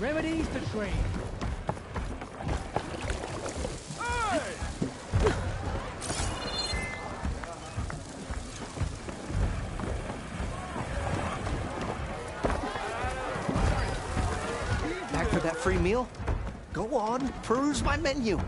Remedies to train. Back for that free meal? Go on, peruse my menu.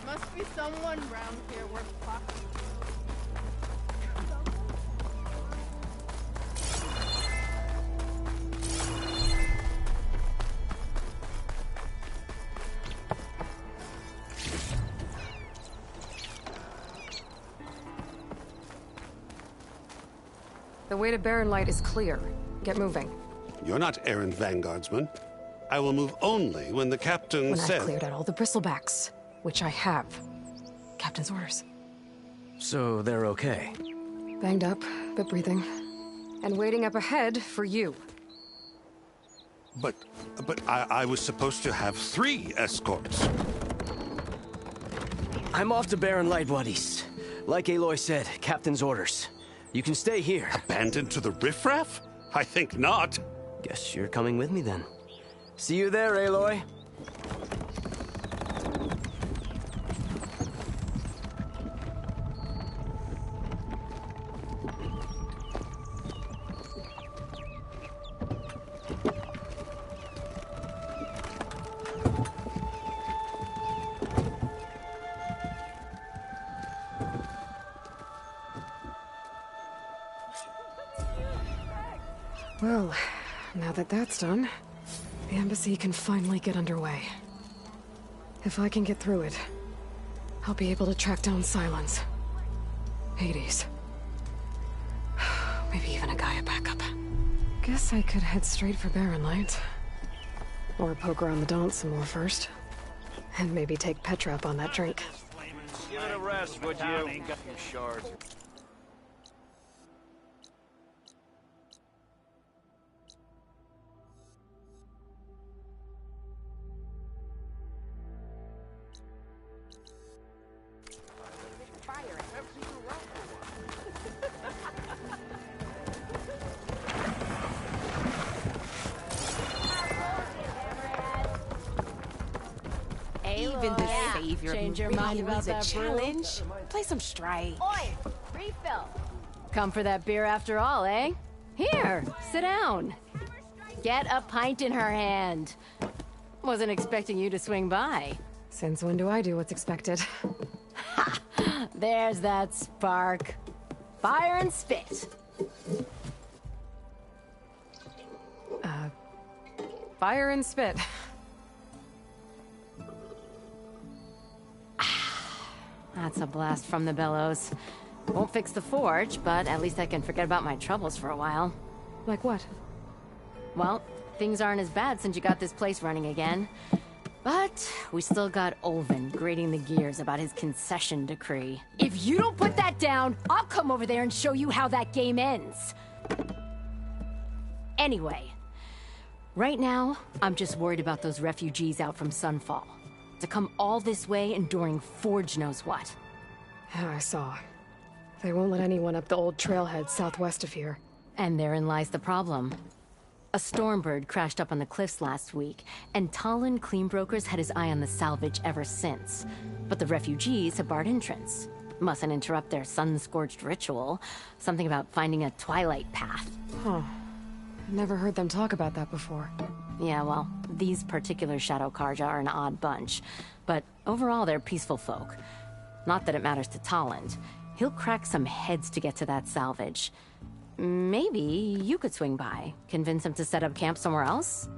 Must be someone round here worth talking to. The way to Barren Light is clear. Get moving. You're not errant vanguardsman. I will move only when the captain When says... I've cleared out all the bristlebacks, which I have. Captain's orders. So they're okay? Banged up, but breathing. And waiting up ahead for you. But I was supposed to have 3 escorts. I'm off to Barren Light, buddies. Like Aloy said, Captain's orders. You can stay here. Abandoned to the riffraff? I think not. Guess you're coming with me then. See you there, Aloy. Well, now that that's done, the embassy can finally get underway. If I can get through it, I'll be able to track down Silence, Hades, maybe even a Gaia backup. Guess I could head straight for Barren Light. Or poke around the Daunt some more first. And maybe take Petra up on that drink. Give it a rest, would you? You shards. Even the savior Change your really mind about needs a that brew? challenge. Play some Strike. Oi! Refill! Come for that beer after all, eh? Here, sit down. Get a pint in her hand. Wasn't expecting you to swing by. Since when do I do what's expected? Ha! There's that spark. Fire and spit. Fire and spit. That's a blast from the bellows. Won't fix the forge, but at least I can forget about my troubles for a while. Like what? Well, things aren't as bad since you got this place running again. But we still got Olvin grating the gears about his concession decree. If you don't put that down, I'll come over there and show you how that game ends. Anyway, right now, I'm just worried about those refugees out from Sunfall. To come all this way enduring Forge knows what. Yeah, I saw. They won't let anyone up the old trailhead southwest of here. And therein lies the problem. A Stormbird crashed up on the cliffs last week, and Talon Cleanbrokers had his eye on the salvage ever since. But the refugees have barred entrance. Mustn't interrupt their sun-scorched ritual. Something about finding a twilight path. Huh. Never heard them talk about that before. Yeah, well, these particular Shadow Karja are an odd bunch. But overall, they're peaceful folk. Not that it matters to Tolland. He'll crack some heads to get to that salvage. Maybe you could swing by, convince him to set up camp somewhere else?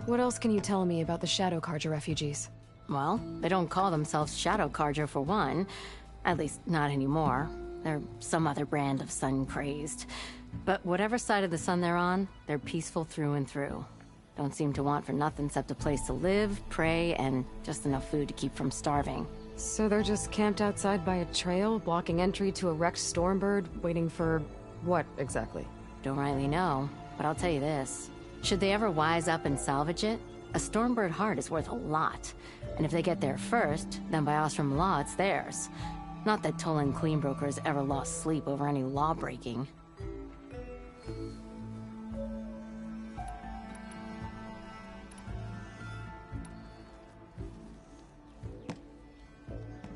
What else can you tell me about the Shadow Carja refugees? Well, they don't call themselves Shadow Carja for one. At least, not anymore. They're some other brand of sun-crazed. But whatever side of the sun they're on, they're peaceful through and through. Don't seem to want for nothing except a place to live, pray, and just enough food to keep from starving. So they're just camped outside by a trail, blocking entry to a wrecked Stormbird, waiting for... what, exactly? Don't rightly know, but I'll tell you this. Should they ever wise up and salvage it, a Stormbird heart is worth a lot. And if they get there first, then by Ostrom law, it's theirs. Not that Tolan Cleanbrokers ever lost sleep over any law-breaking.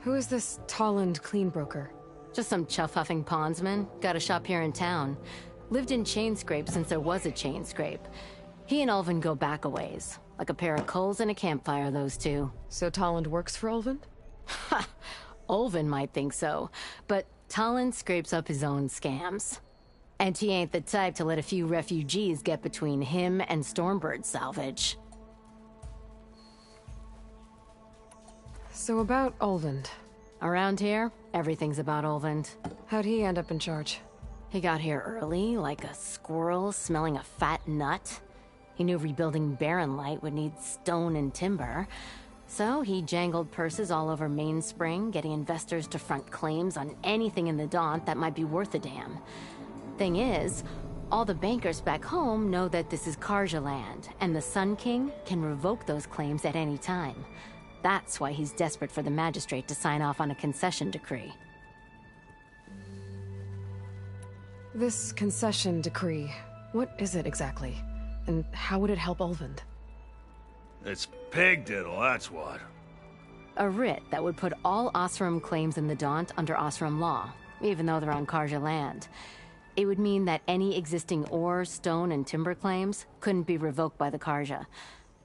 Who is this Tolland Cleanbroker? Just some chuff-huffing pondsman. Got a shop here in town. Lived in Chainscrape since there was a Chainscrape. He and Ulvin go back a ways. Like a pair of coals and a campfire, those two. So Tolland works for Ulvin? Ha! Ulvin might think so, but Tolland scrapes up his own scams. And he ain't the type to let a few refugees get between him and Stormbird salvage. So about Ulvin. Around here, everything's about Ulvin. How'd he end up in charge? He got here early, like a squirrel smelling a fat nut. He knew rebuilding Barren Light would need stone and timber. So he jangled purses all over Mainspring, getting investors to front claims on anything in the Daunt that might be worth a damn. Thing is, all the bankers back home know that this is Carja land, and the Sun King can revoke those claims at any time. That's why he's desperate for the magistrate to sign off on a concession decree. This concession decree, what is it exactly? And how would it help Ulvin? It's pig diddle, that's what. A writ that would put all Osram claims in the Daunt under Osram law, even though they're on Carja land. It would mean that any existing ore, stone, and timber claims couldn't be revoked by the Carja.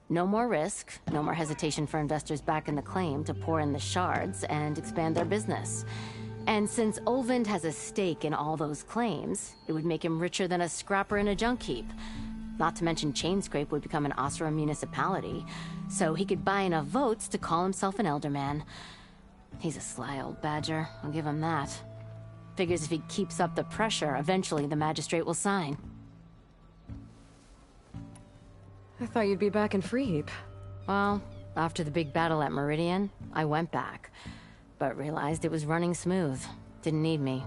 No more risk, no more hesitation for investors back in the claim to pour in the shards and expand their business. And since Ulvin has a stake in all those claims, it would make him richer than a scrapper in a junk heap. Not to mention Chainscrape would become an Osram municipality, so he could buy enough votes to call himself an elderman. He's a sly old badger, I'll give him that. Figures if he keeps up the pressure, eventually the magistrate will sign. I thought you'd be back in Freeheap. Well, after the big battle at Meridian, I went back, but realized it was running smooth. Didn't need me.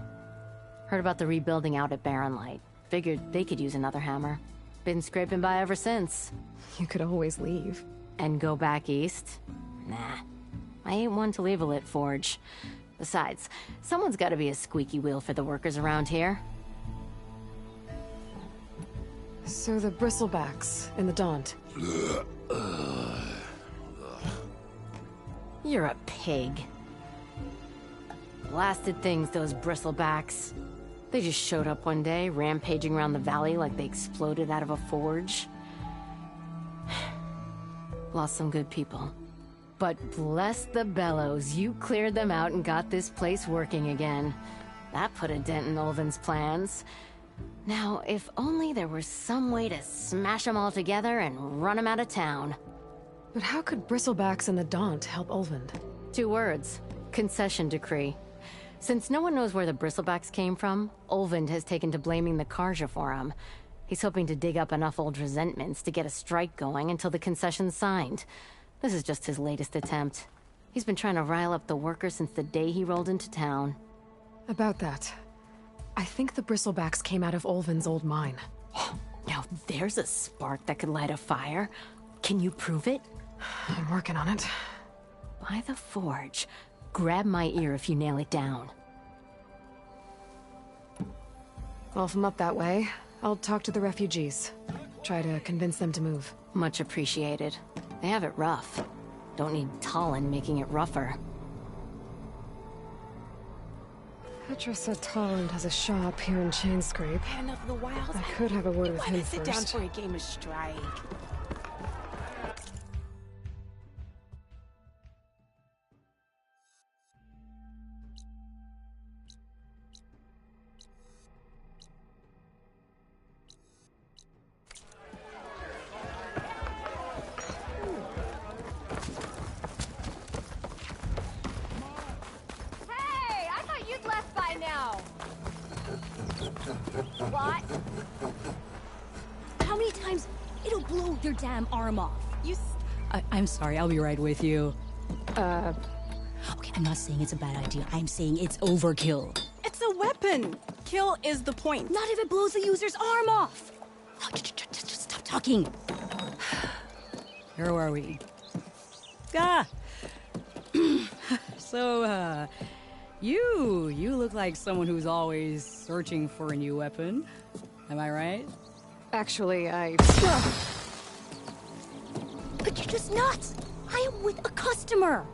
Heard about the rebuilding out at Barren Light. Figured they could use another hammer. Been scraping by ever since. You could always leave. And go back east? Nah. I ain't one to leave a lit forge. Besides, someone's gotta be a squeaky wheel for the workers around here. So the bristlebacks in the Daunt. You're a pig. Blasted things, those bristlebacks. They just showed up one day, rampaging around the valley like they exploded out of a forge. Lost some good people. But bless the bellows, you cleared them out and got this place working again. That put a dent in Ulvin's plans. Now, if only there were some way to smash them all together and run them out of town. But how could bristlebacks in the Daunt help Ulvin? 2 words. Concession decree. Since no one knows where the bristlebacks came from, Ulvin has taken to blaming the Carja for them. He's hoping to dig up enough old resentments to get a strike going until the concession's signed. This is just his latest attempt. He's been trying to rile up the workers since the day he rolled into town. About that, I think the bristlebacks came out of Ulvin's old mine. Now there's a spark that could light a fire. Can you prove it? I'm working on it. By the forge. Grab my ear if you nail it down. Well, if I'm up that way, I'll talk to the refugees. Try to convince them to move. Much appreciated. They have it rough. Don't need Tolland making it rougher. Petra said Tolland has a shop here in Chainscrape. Man of the Wilds. I could have a word with Why him not sit down first. for a game of strike? Hey, I thought you'd left by now. What? How many times it'll blow your damn arm off? I'm sorry, I'll be right with you. Okay, I'm not saying it's a bad idea. I'm saying it's overkill. It's a weapon. Kill is the point. Not if it blows the user's arm off. Oh, just stop talking. Where are we? So, you look like someone who's always searching for a new weapon. Am I right? Actually, But you're just nuts. I am with a customer.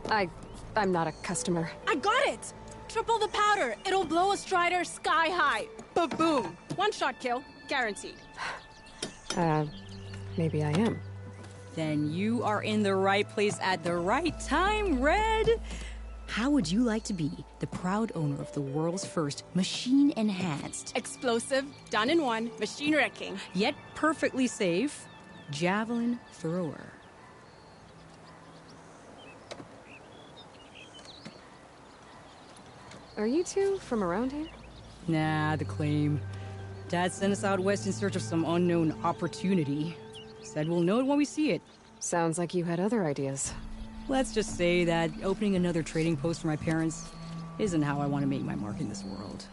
I'm not a customer. I got it. Triple the powder. It'll blow a Strider sky high. Ba-boom. One shot kill. Guaranteed. Maybe I am. Then you are in the right place at the right time, Red. How would you like to be the proud owner of the world's first machine-enhanced, Explosive. Done in one. Machine wrecking. yet perfectly safe, javelin thrower? Are you two from around here? Nah, the claim. Dad sent us out west in search of some unknown opportunity. Said we'll know it when we see it. Sounds like you had other ideas. Let's just say that opening another trading post for my parents isn't how I want to make my mark in this world.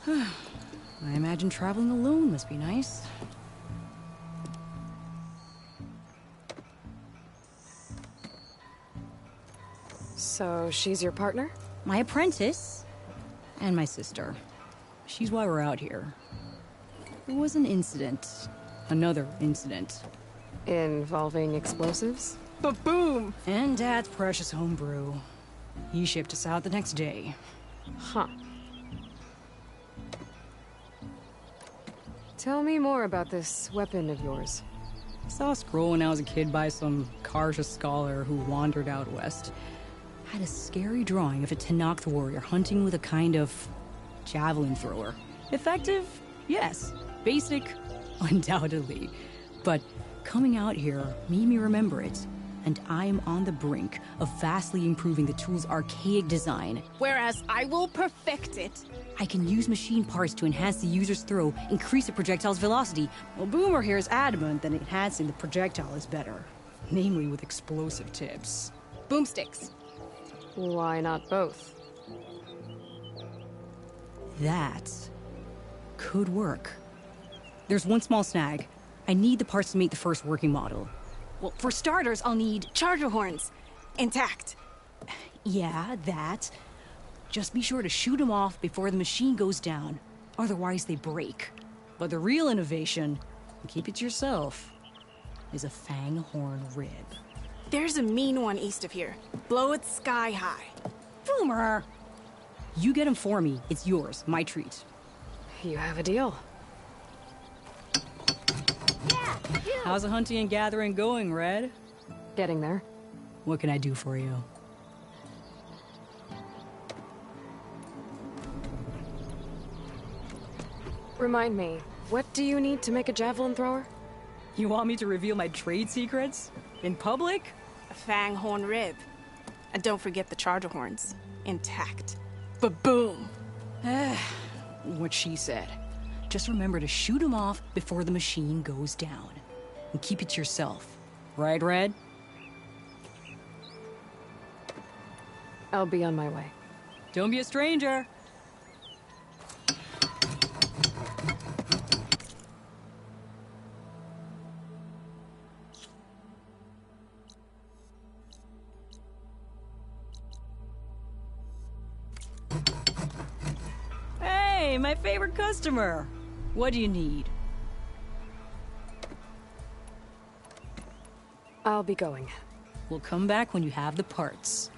I imagine traveling alone must be nice. So she's your partner? My apprentice and my sister. She's why we're out here. There was an incident. Another incident. Involving explosives? Ba-boom. And Dad's precious homebrew. He shipped us out the next day. Huh. Tell me more about this weapon of yours. I saw a scroll when I was a kid by some Karja scholar who wandered out west. Had a scary drawing of a Tenakth warrior hunting with a kind of javelin thrower. Effective? Yes. Basic? Undoubtedly. But coming out here made me remember it. And I am on the brink of vastly improving the tool's archaic design. Whereas I will perfect it. I can use machine parts to enhance the user's throw, increase the projectile's velocity. Well, Boomer here is adamant that enhancing the projectile is better. Namely with explosive tips. Boomsticks. Why not both? That could work. There's one small snag. I need the parts to make the first working model. Well, for starters, I'll need charger horns. Intact. Yeah, that. Just be sure to shoot them off before the machine goes down. Otherwise, they break. But the real innovation, and keep it to yourself, is a fang horn rib. There's a mean one east of here. Blow it sky high. Boomer! You get him for me. It's yours. My treat. You have a deal. How's the hunting and gathering going, Red? Getting there. What can I do for you? Remind me, what do you need to make a javelin thrower? You want me to reveal my trade secrets? In public? A fang horn rib. And don't forget the charger horns. Intact. Ba-boom. What she said. Just remember to shoot him off before the machine goes down. And keep it to yourself. Right, Red? I'll be on my way. Don't be a stranger. Hey, my favorite customer. What do you need? I'll be going. We'll come back when you have the parts.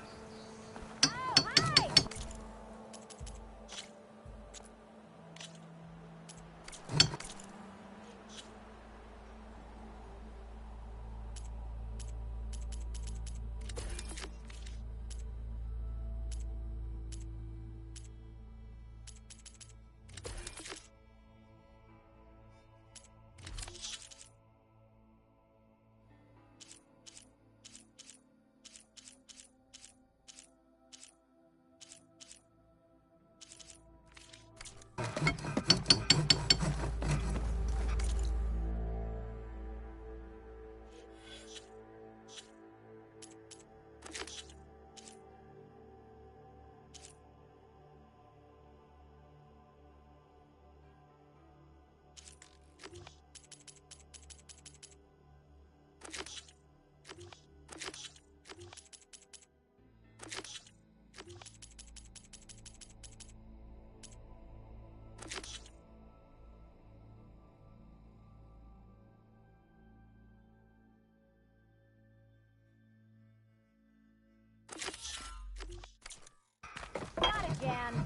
again.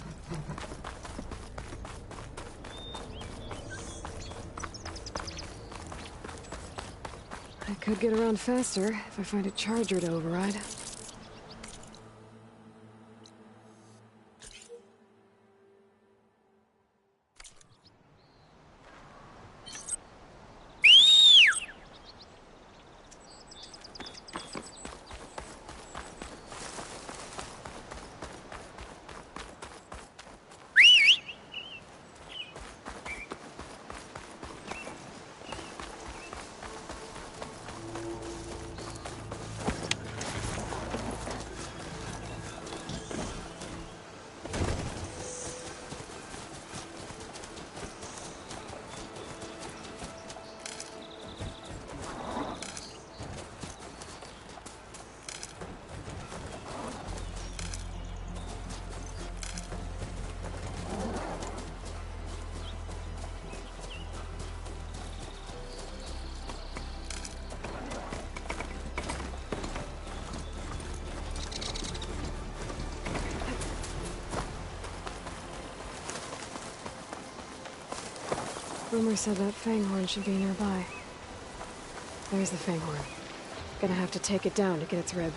I could get around faster if I find a charger to override. Rumor said that fanghorn should be nearby. There's the fanghorn. Gonna have to take it down to get its rib.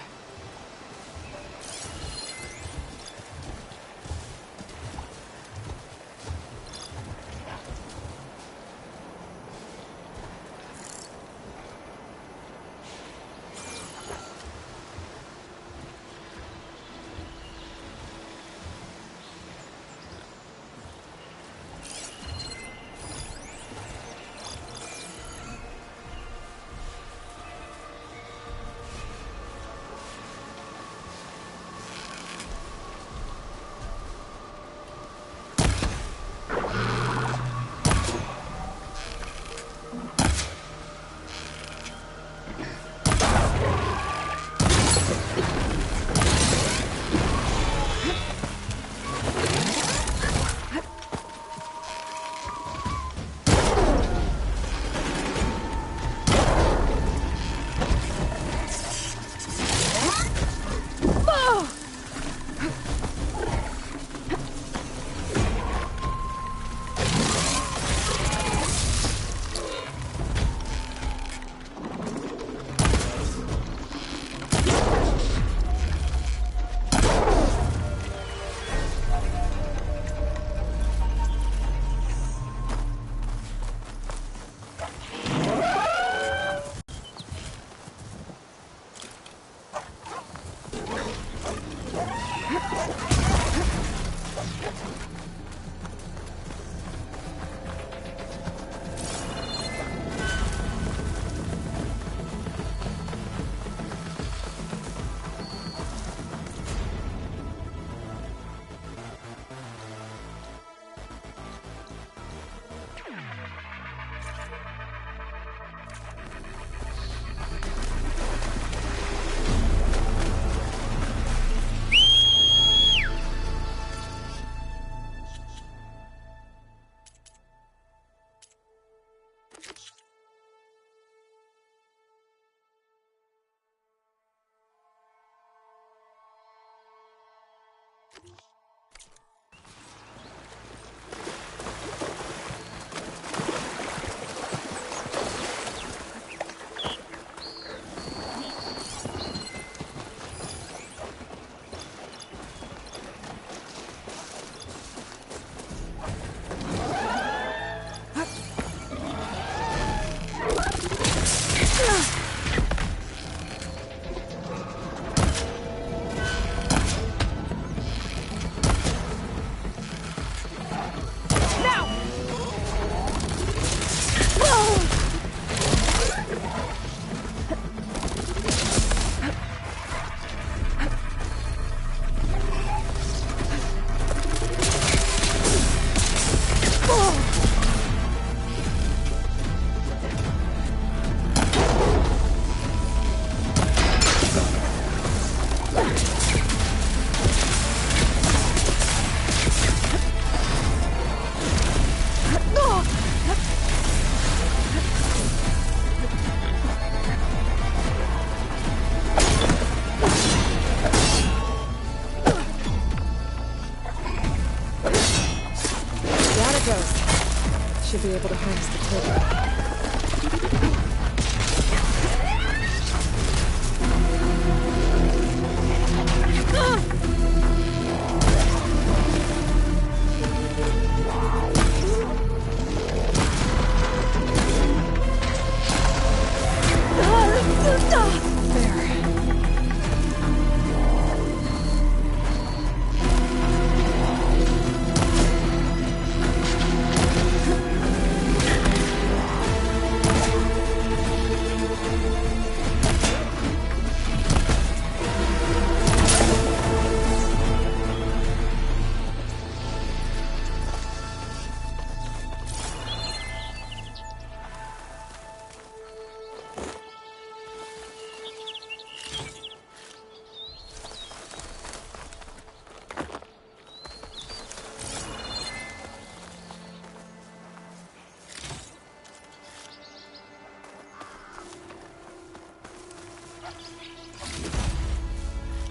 should be able to harness the trigger.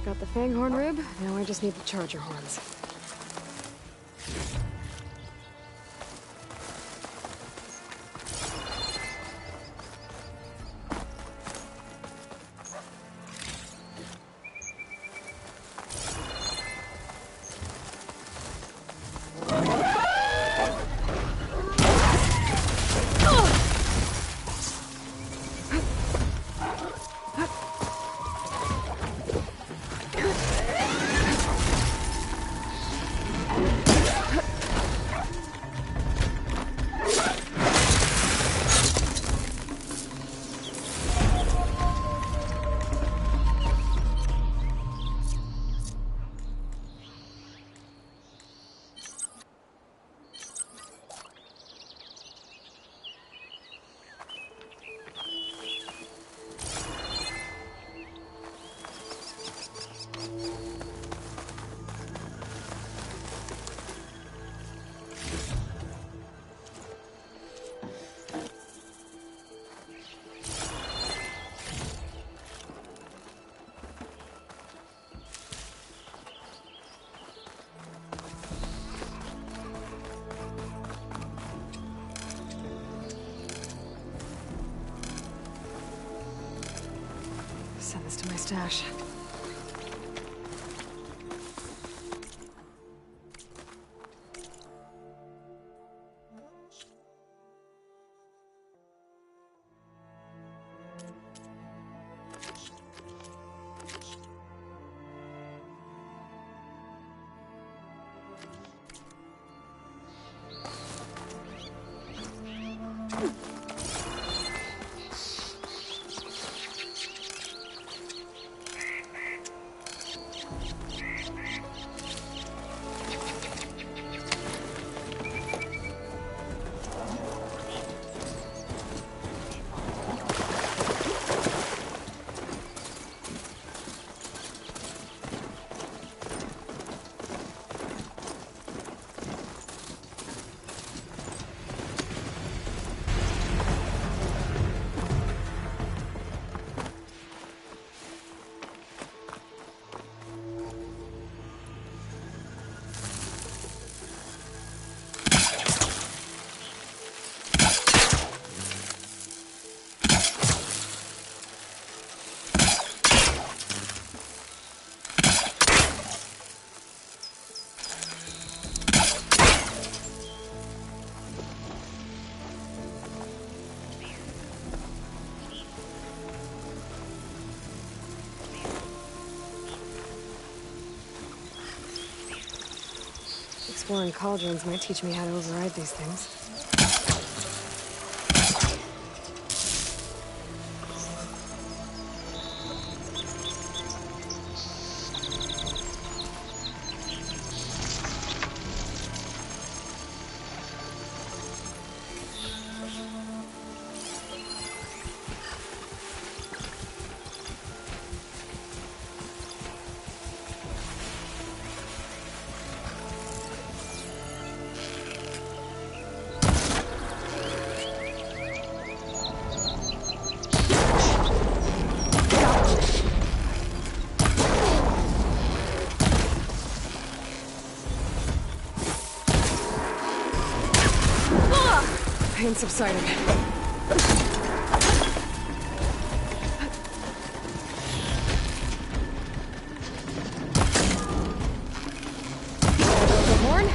Got the fanghorn rib, now I just need the charger horns. Send this to my stash. Exploring cauldrons might teach me how to override these things. pain subsided. Horn?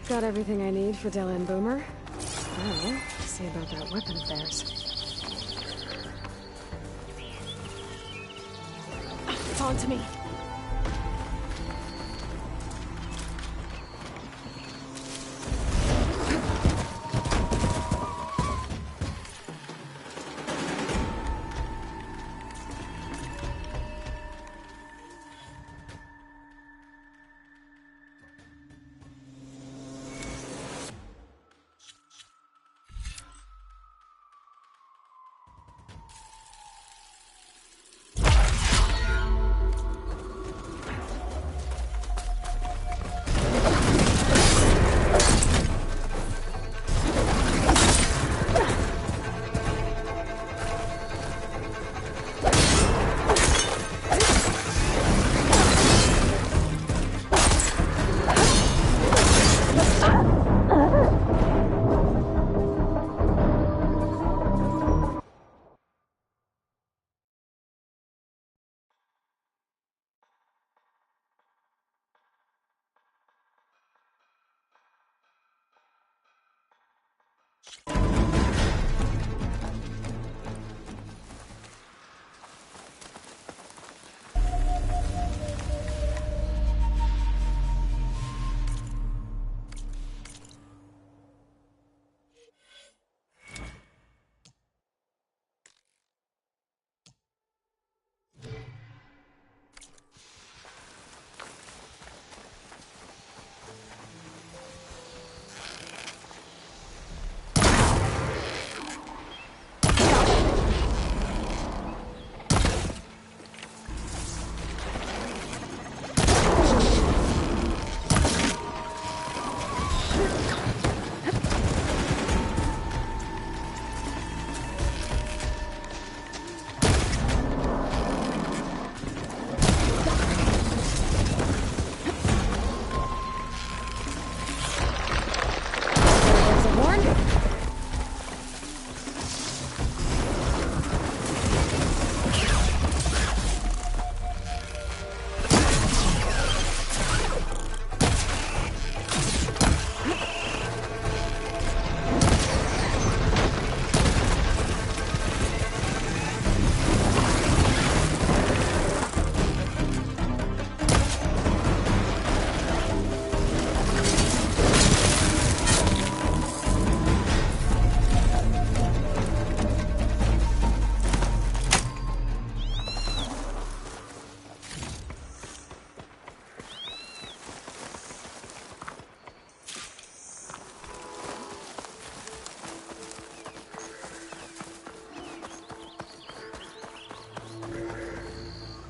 Got everything I need for Della and Boomer. Now, see about that weapon of theirs. It's on to me.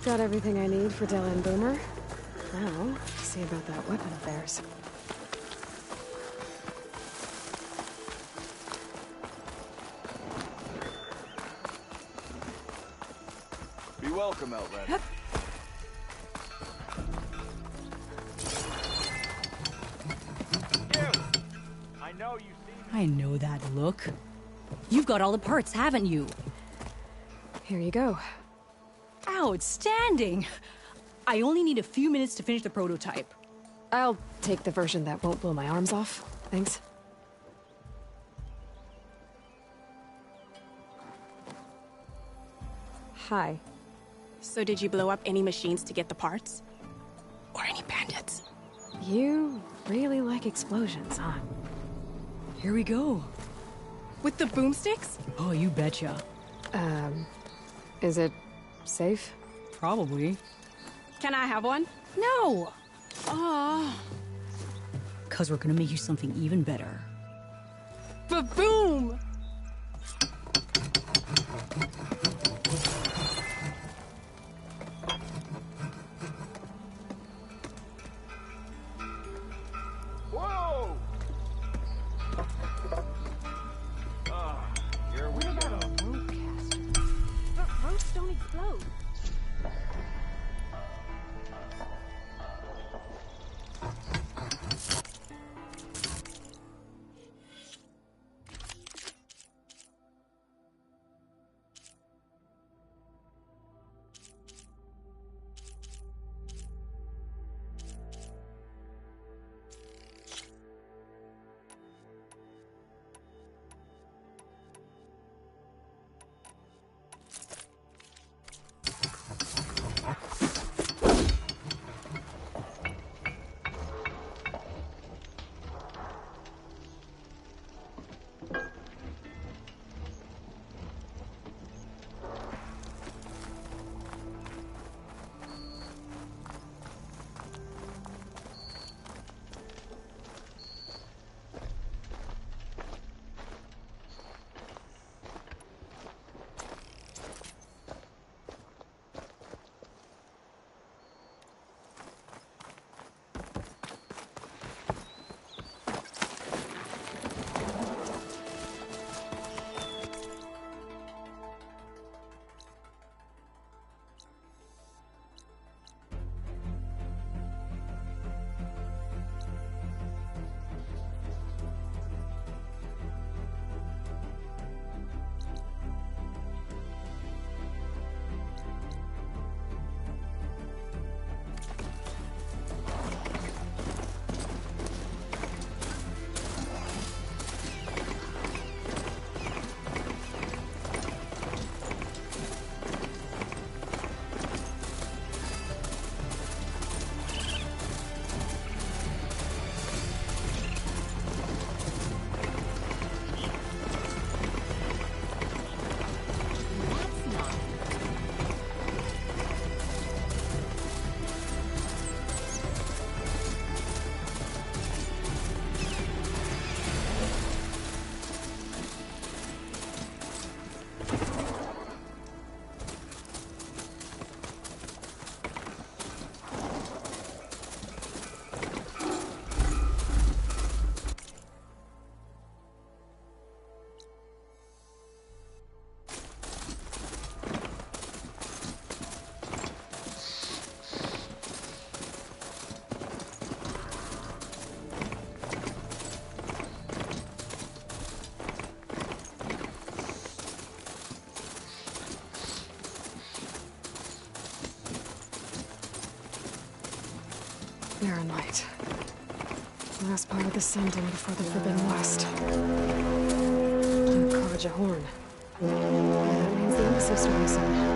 got everything I need for Della and Boomer. Now, see about that weapon of theirs. Be welcome, Outlander. I know that look. You've got all the parts, haven't you? Here you go. Outstanding! I only need a few minutes to finish the prototype. I'll take the version that won't blow my arms off. Thanks. Hi. So did you blow up any machines to get the parts? Or any bandits? You really like explosions, huh? Here we go. With the boomsticks? Oh, you betcha. Is it safe? Probably. Can I have one? No! Oh. 'Cause we're gonna make you something even better. Ba-boom! Whoa! Here we go. But ropes don't explode. Barren light. Last part of the sending before the Forbidden West. Kaja horn. That means the embassy story soon.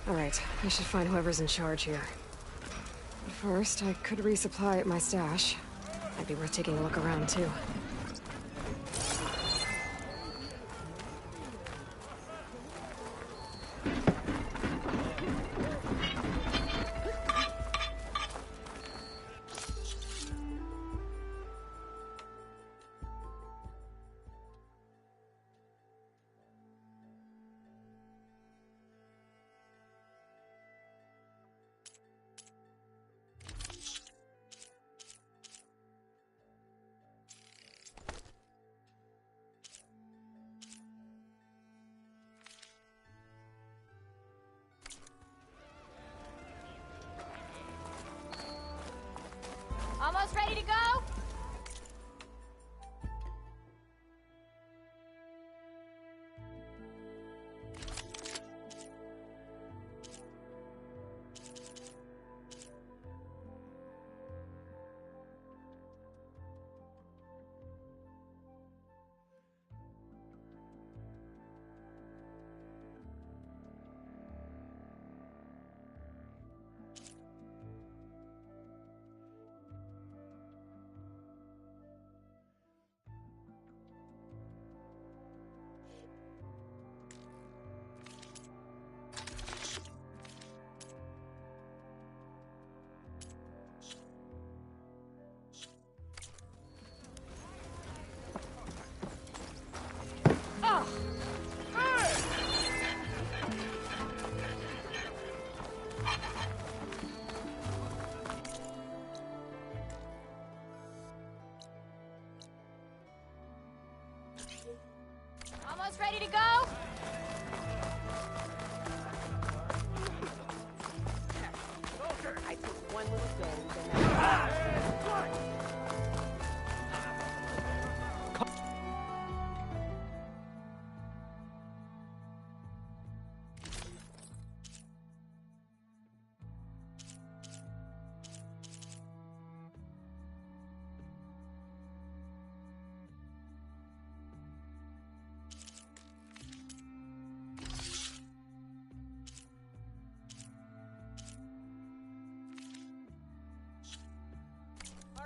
Alright, I should find whoever's in charge here. But first, I could resupply at my stash. Might be worth taking a look around, too. Almost ready to go? Almost ready to go? I took one little thing.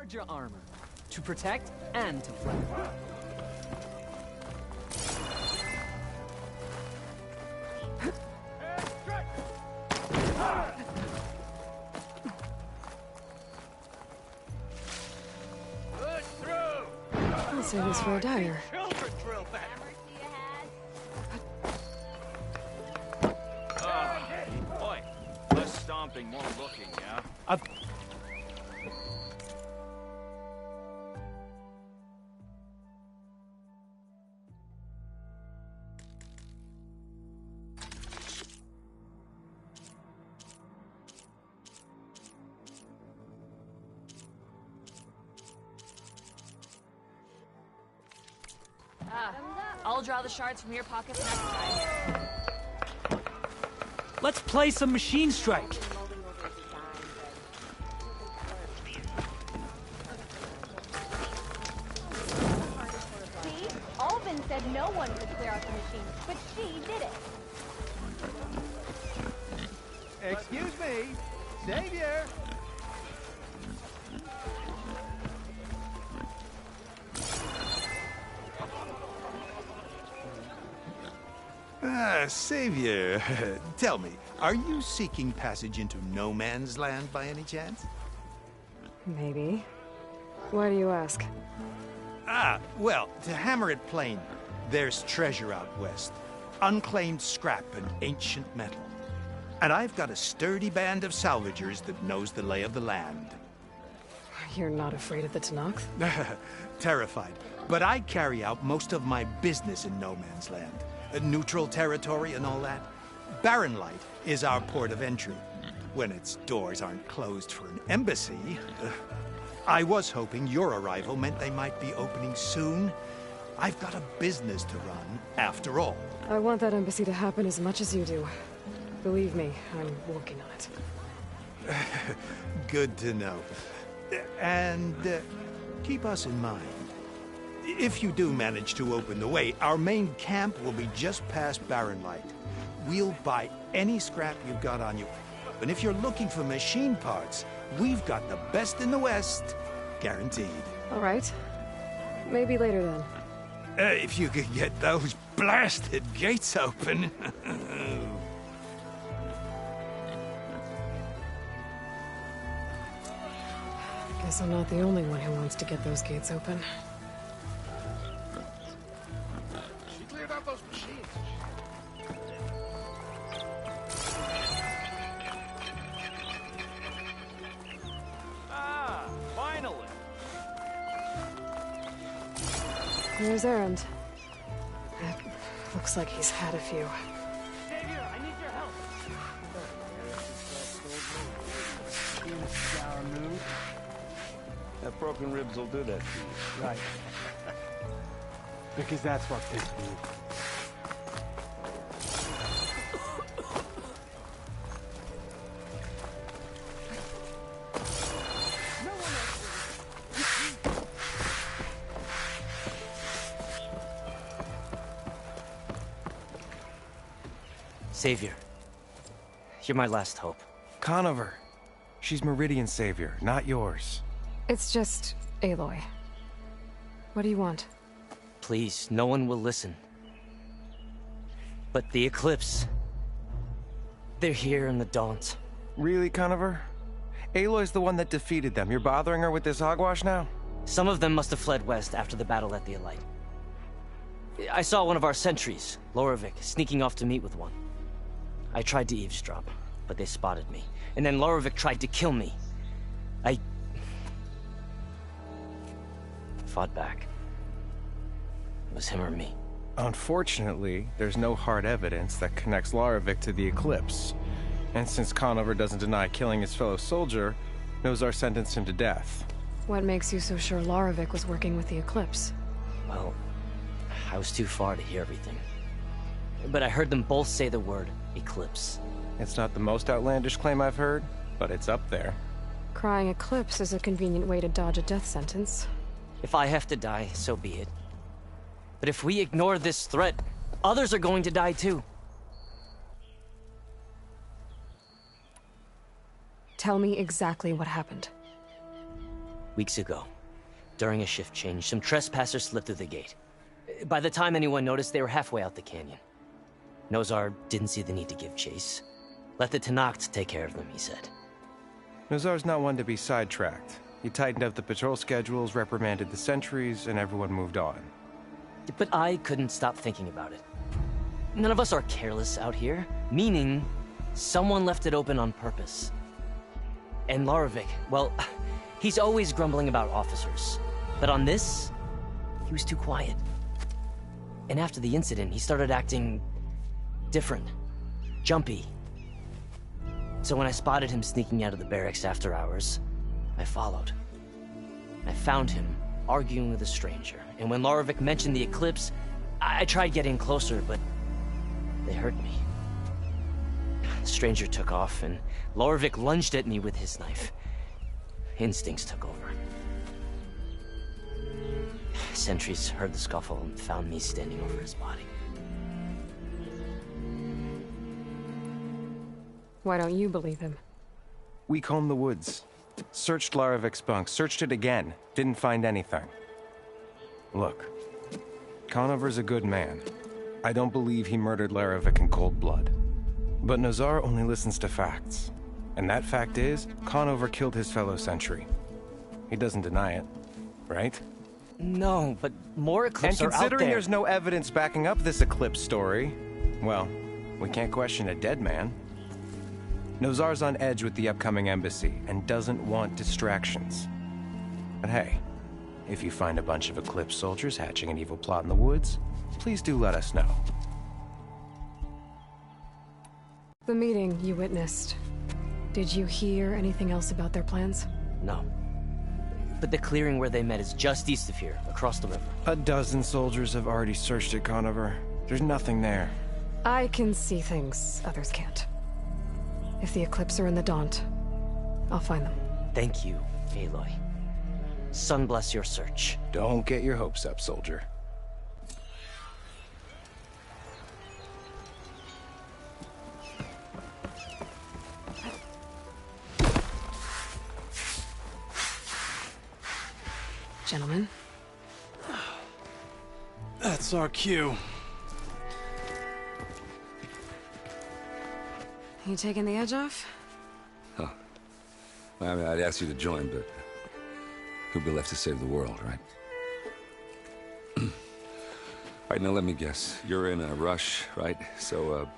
Your armor to protect and to flank. I'll save this for a dyer. Boy, less stomping, more looking, yeah? I'll draw the shards from your pockets next time. Let's play some Machine Strike. See? Alvin said no one could clear out the machine, but she did it. Excuse me, Xavier. Savior, tell me, are you seeking passage into no man's land by any chance? Maybe. Why do you ask? Well, to hammer it plain, there's treasure out west. Unclaimed scrap and ancient metal. And I've got a sturdy band of salvagers that knows the lay of the land. You're not afraid of the Tenakth? Terrified. But I carry out most of my business in no man's land. Neutral territory and all that. Barren Light is our port of entry, when its doors aren't closed for an embassy. I was hoping your arrival meant they might be opening soon. I've got a business to run, after all. I want that embassy to happen as much as you do. Believe me, I'm working on it. Good to know. And keep us in mind. If you do manage to open the way, our main camp will be just past Barren Light. We'll buy any scrap you've got on you. And if you're looking for machine parts, we've got the best in the West, guaranteed. All right. Maybe later then. If you could get those blasted gates open. Guess I'm not the only one who wants to get those gates open. She cleared out those machines. Ah, finally. Where's Errand? Looks like he's had a few. Xavier, I need your help. Sour mood. That broken ribs will do that to you. Right. Because that's what pissed me off. Savior. You're my last hope. Conover. She's Meridian's savior, not yours. It's just Aloy. What do you want? Please, no one will listen. But the Eclipse... they're here in the Daunt. Really, Conover? Aloy's the one that defeated them. You're bothering her with this hogwash now? Some of them must have fled west after the battle at the Elite. I saw one of our sentries, Lorovic, sneaking off to meet with one. I tried to eavesdrop, but they spotted me. And then Lorovic tried to kill me. I fought back. It was him or me. Unfortunately, there's no hard evidence that connects Lorovic to the Eclipse. And since Conover doesn't deny killing his fellow soldier, Nozar sentenced him to death. What makes you so sure Lorovic was working with the Eclipse? Well, I was too far to hear everything. But I heard them both say the word Eclipse. It's not the most outlandish claim I've heard, but it's up there. Crying Eclipse is a convenient way to dodge a death sentence. If I have to die, so be it. But if we ignore this threat, others are going to die too. Tell me exactly what happened. Weeks ago, during a shift change, some trespassers slipped through the gate. By the time anyone noticed, they were halfway out the canyon. Nozar didn't see the need to give chase. Let the Tenakth take care of them, he said. Nozar's not one to be sidetracked. He tightened up the patrol schedules, reprimanded the sentries, and everyone moved on. But I couldn't stop thinking about it. None of us are careless out here, meaning someone left it open on purpose. And Lorovic, well, he's always grumbling about officers. But on this, he was too quiet. And after the incident, he started acting different, jumpy. So when I spotted him sneaking out of the barracks after hours, I followed. I found him arguing with a stranger, and when Lorovic mentioned the Eclipse, I tried getting closer, but they heard me. The stranger took off, and Lorovic lunged at me with his knife. Instincts took over. Sentries heard the scuffle and found me standing over his body. Why don't you believe him? We combed the woods. Searched Larovic's bunk, searched it again. Didn't find anything. Look, Conover's a good man. I don't believe he murdered Larovic in cold blood. But Nozar only listens to facts. And that fact is, Conover killed his fellow sentry. He doesn't deny it, right? No, but more Eclipse are out there. And considering there's no evidence backing up this Eclipse story, well, we can't question a dead man. Nozar's on edge with the upcoming embassy and doesn't want distractions. But hey, if you find a bunch of Eclipse soldiers hatching an evil plot in the woods, please do let us know. The meeting you witnessed. Did you hear anything else about their plans? No. But the clearing where they met is just east of here, across the river. A dozen soldiers have already searched it, Conover. There's nothing there. I can see things others can't. If the Eclipse are in the Daunt, I'll find them. Thank you, Aloy. Sun bless your search. Don't get your hopes up, soldier. gentlemen. That's our cue. You taking the edge off? Huh. I mean, I'd ask you to join, but who'd be left to save the world, right? All right, now let me guess. You're in a rush, right? So,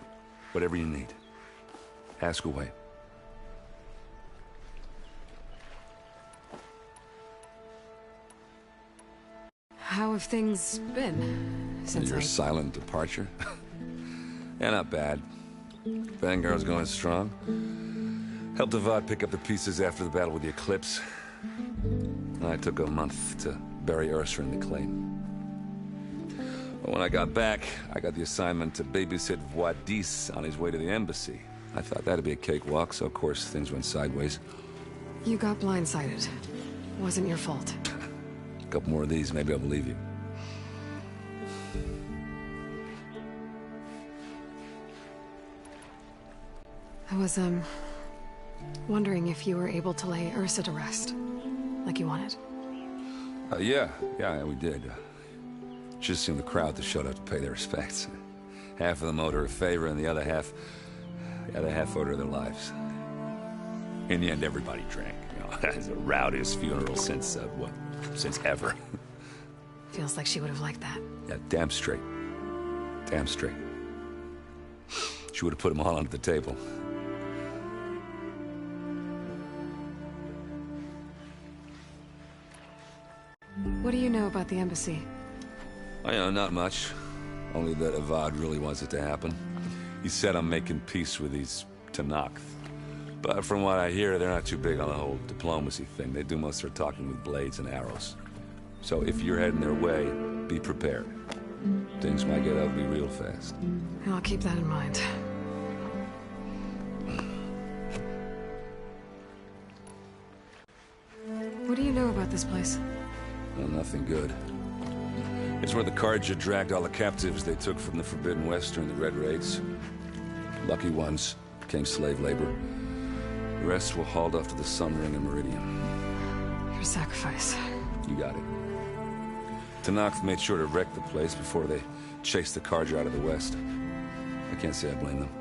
whatever you need, ask away. How have things been since Your silent departure? Yeah, not bad. Vanguard's going strong. Helped Avad pick up the pieces after the battle with the Eclipse. I took a month to bury Ursa in the claim. But when I got back, I got the assignment to babysit Wadis on his way to the embassy. I thought that'd be a cakewalk, so of course things went sideways. You got blindsided. Wasn't your fault. A couple more of these, maybe I'll believe you. I was, wondering if you were able to lay Ursa to rest, like you wanted. Yeah, we did. Just seemed the crowd that showed up to pay their respects. Half of them owed her a favor, and the other half owed her their lives. In the end, everybody drank. You know, it's the rowdiest funeral since, since ever. Feels like she would have liked that. Yeah, damn straight. Damn straight. She would have put them all under the table. What do you know about the embassy? I know, not much. Only that Avad really wants it to happen. He said I'm making peace with these Tenakth. But from what I hear, they're not too big on the whole diplomacy thing. They do most of their talking with blades and arrows. So if you're heading their way, be prepared. Things might get ugly real fast. I'll keep that in mind. What do you know about this place? Well, nothing good. It's where the Carja dragged all the captives they took from the Forbidden West during the Red Raids. Lucky ones became slave labor. The rest were hauled off to the Sun Ring and Meridian. Your sacrifice. You got it. Tenakth made sure to wreck the place before they chased the Carja out of the West. I can't say I blame them.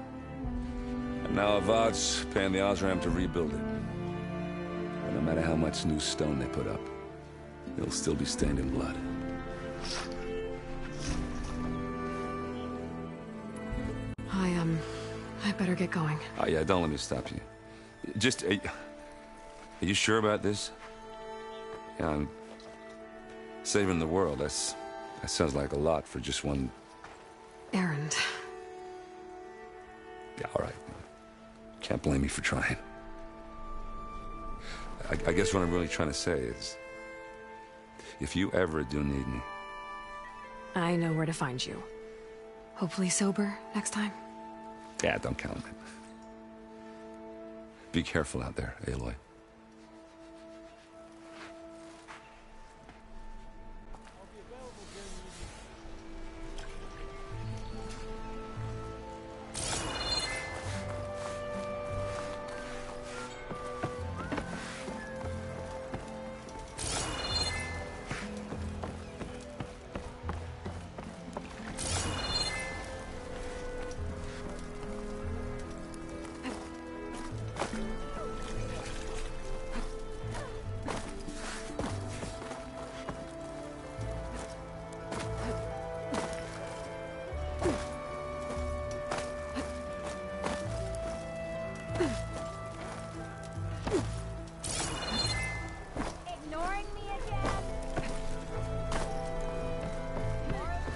And now Avad's paying the Osram to rebuild it. And no matter how much new stone they put up, it'll still be stained in blood. I better get going. Oh, yeah, don't let me stop you. Just, are you sure about this? Yeah, I'm saving the world. That sounds like a lot for just one... errand. Yeah, all right. Can't blame me for trying. I guess what I'm really trying to say is, if you ever do need me... I know where to find you. Hopefully sober next time. Yeah, don't count on it. Be careful out there, Aloy.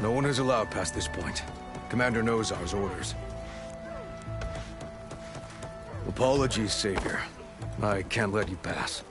No one is allowed past this point. Commander knows our orders. Apologies, Savior. I can't let you pass.